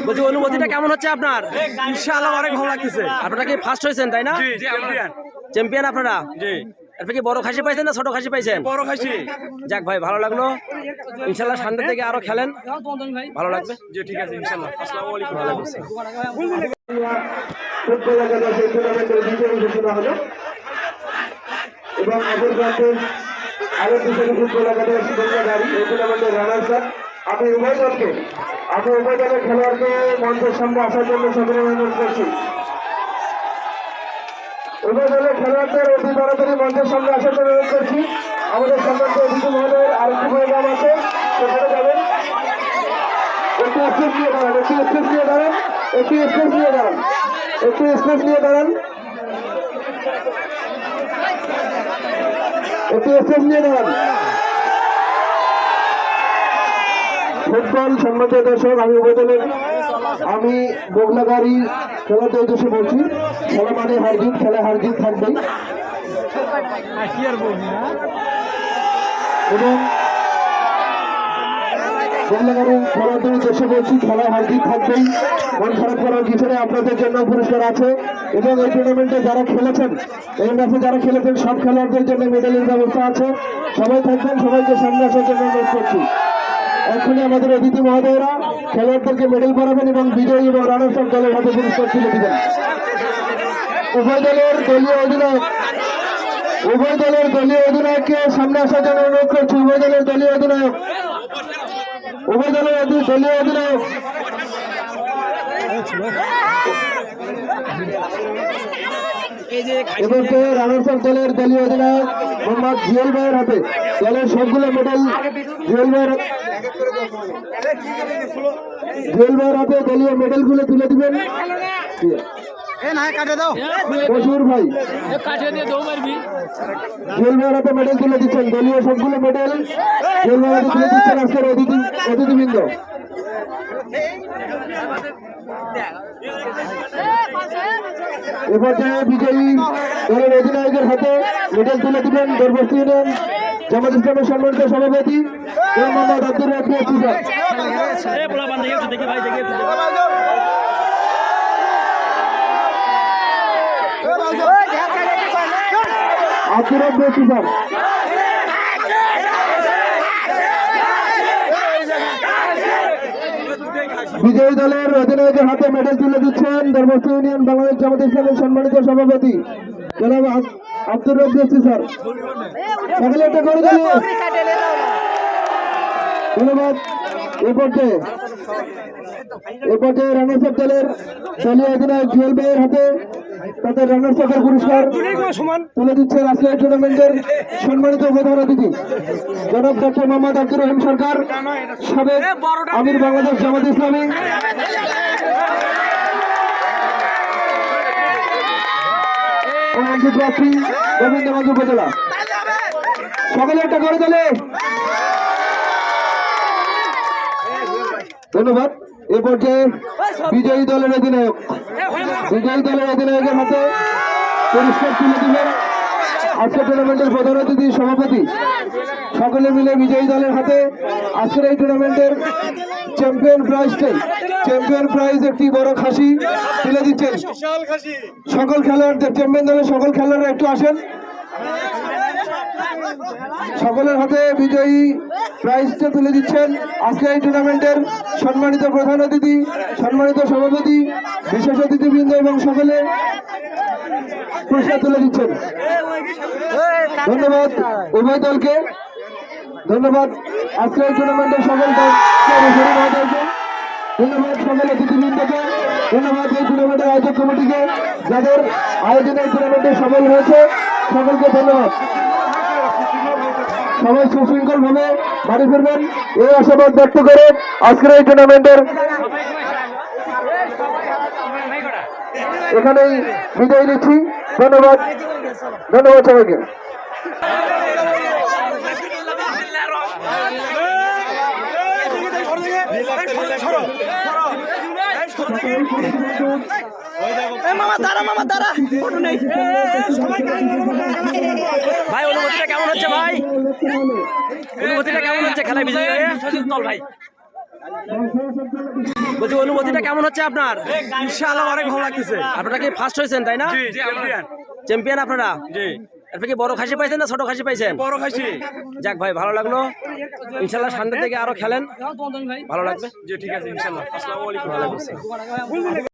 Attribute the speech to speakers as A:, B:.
A: বলছি অনুভূতিটা কেমন হচ্ছে আপনার?
B: ইনশাআল্লাহ অনেক ভালো লাগতেছে।
A: আপনারা কি ফার্স্ট হয়েছেন তাই না?
B: জি চ্যাম্পিয়ন।
A: চ্যাম্পিয়ন আপনারা?
B: জি।
A: আপনি কি বড় খাসি পাইছেন না ছোট খাসি পাইছেন?
B: বড় খাসি।
A: যাক ভাই ভালো লাগলো, ইনশাল্লাহ সামনের থেকে আরো খেলেন, ভালো লাগবে।
B: জি ঠিক আছে ইনশাআল্লাহ। আসসালামু আলাইকুম।
C: ফুটবল একাদশের টুর্নামেন্টের দ্বিতীয় ঘোষণা হলো এবং অপর প্রান্তে আরো দুজন ফুটবল একাদশ গাড়ি এই টুর্নামেন্টের রানার্স আপ। আমি উভয় দলের খেলোয়াড়কে মঞ্চের সামনে আসার জন্য সকলে অনুরোধ করছি। উভয় দলের খেলোয়াড়দের অতি তাড়াতাড়ি মঞ্চের সামনে আসার জন্য অনুরোধ করছি। আমাদের সম্মানিত অতিথি মহোদয়ের আরেকটি প্রোগ্রাম আছে, সেখানে যাবেন। একটু স্পেস নিয়ে দাঁড়ান, একটু স্পেস নিয়ে দাঁড়ান, একটু স্পেস নিয়ে দাঁড়ান, একটু স্পেস নিয়ে দাঁড়ান, একটু স্পেস নিয়ে দাঁড়ান। ফুটবল সম্মানিত দর্শক, আমি উপদলের আমি বগলাগাড়ি খেলাতে উদ্দেশ্যে বলছি। খেলা মানে হারজিত, খেলা হারজিত থাকবেই এবং বগলাগাড়ি খেলাতে উদ্দেশ্যে বলছি, খেলা হারজিত থাকবেই। মন খারাপ করার পিছনে আপনাদের জন্য পুরস্কার আছে এবং এই টুর্নামেন্টে যারা খেলেছেন, এই ম্যাচে যারা খেলেছেন সব খেলোয়াড়দের জন্য মেডেলের ব্যবস্থা আছে। সবাই থাকবেন, সবাইকে সামনে আসার জন্য অনুরোধ করছি। এখনই আমাদের অতিথি মহোদয়রা খেলোয়াড়দেরকে মেডেল পরাবেন এবং বিজয়ী এবং রানার্স আপ দলের হাতে পুরস্কার তুলে দিবেন। উভয় দলের দলীয় অধিনায়ককে সামনে আসার জন্য অনুরোধ করছি। উভয় দলের দলীয় অধিনায়ক এবারে রানার্স আপ দলের দলীয় অধিনায়ক মোহাম্মদ জুয়েল ভাইয়ের হাতে দলের সবগুলো মেডেল জুয়েল ভাইয়ের হাতে দলীয় মেডেল গুলো তুলে দিবেন। বসুর ভাই জুয়েল ভাইয়ের হাতে মেডেল তুলে দিচ্ছেন, দলীয় সবগুলো মেডেল জুয়েল ভাইয়ের হাতে তুলে দিচ্ছেন আজকের অতিথিবৃন্দ। এবার বিজয়ী দলের অধিনায়কের হাতে মেডেল তুলে দিবেন দরবস্তি ইউনিয়ন জামাত ইসলামের সম্মানিত সভাপতি Mohammad Abdur rabbi sir. Abdur rabbi sir বিজয়ী দলের অধিনায়কের হাতে মেডেল তুলে দিচ্ছেন দরবস্তি ইউনিয়ন বাংলাদেশ জামাত ইসলামের সম্মানিত সভাপতি জনাব আব্দুর রাব্বি স্যার। সকলে একটা করে দিল, ধন্যবাদ। এ পর্যায়ে রানার্স আপ দলের দলীয় অধিনায়ক জুয়েল ভাইয়ের হাতে তাদের রানার্স আপের পুরস্কার তুলে দিচ্ছেন আজকের টুর্নামেন্টের সম্মানিত প্রধান অতিথি জনাব ডক্টর মোহাম্মদ আব্দুর রহিম সরকার, সাবেক আমির বাংলাদেশ জামাত ইসলামী। গোবিন্দগঞ্জ উপজেলা সকলে একটা করে দিলে, ধন্যবাদ। এ পর্যায়ে বিজয়ী দলের অধিনায়কের হাতে পুরস্কার তুলে দিবেন আজকের টুর্নামেন্টের প্রধান অতিথি সভাপতি। সকলে মিলে বিজয়ী দলের হাতে আজকের এই টুর্নামেন্টের চ্যাম্পিয়ন প্রাইজ একটি বড় খাসি তুলে দিচ্ছেন সকল খেলোয়াড়দের। চ্যাম্পিয়ন দলের সকল খেলোয়াড়রা একটু আসেন, সকলের হাতে বিজয়ী প্রাইজটা তুলে দিচ্ছেন আজকে এই টুর্নামেন্টের সম্মানিত প্রধান অতিথি, সম্মানিত সভাপতি, বিশেষ অতিথিবৃন্দ এবং সকলে পুরস্কার তুলে দিচ্ছেন। ধন্যবাদ উভয় দলকে, ধন্যবাদ আজকে এই টুর্নামেন্টের সকল মহোদয়কে, ধন্যবাদ সকল অতিথিবৃন্দকে, ধন্যবাদ এই টুর্নামেন্টের আয়োজক কমিটিকে যাদের আয়োজনে টুর্নামেন্টে সফল হয়েছে সকলকে ধন্যবাদ। সবাই সুশৃঙ্খল ভাবে বাড়ি ফিরবেন এই আশাবাদ ব্যক্ত করে আজকের এই টুর্নামেন্টের এখানেই বিদায় নিচ্ছি। ধন্যবাদ সবাইকে।
A: ভাই অনুভূতিটা কেমন হচ্ছে? ভাই অনুভূতিটা কেমন হচ্ছে খেলায় বিজয়ী হয়ে? সচিন দল ভাই বলছি অনুভূতিটা কেমন হচ্ছে আপনার?
B: ইনশাআল্লাহ অনেক ভালো লাগতেছে।
A: আপনারা কি ফার্স্ট হয়েছেন তাই না?
B: জি চ্যাম্পিয়ন।
A: চ্যাম্পিয়ন আপনারা?
B: জি
A: আপনি কি বড় খাসি পাইছেন না ছোট খাসি পাইছেন?
B: বড় খাসি।
A: যাক ভাই ভালো লাগলো, ইনশাল্লাহ সামনের থেকে আরো খেলেন, ভালো লাগবে।
B: জি ঠিক আছে ইনশাআল্লাহ। আসসালামু আলাইকুম।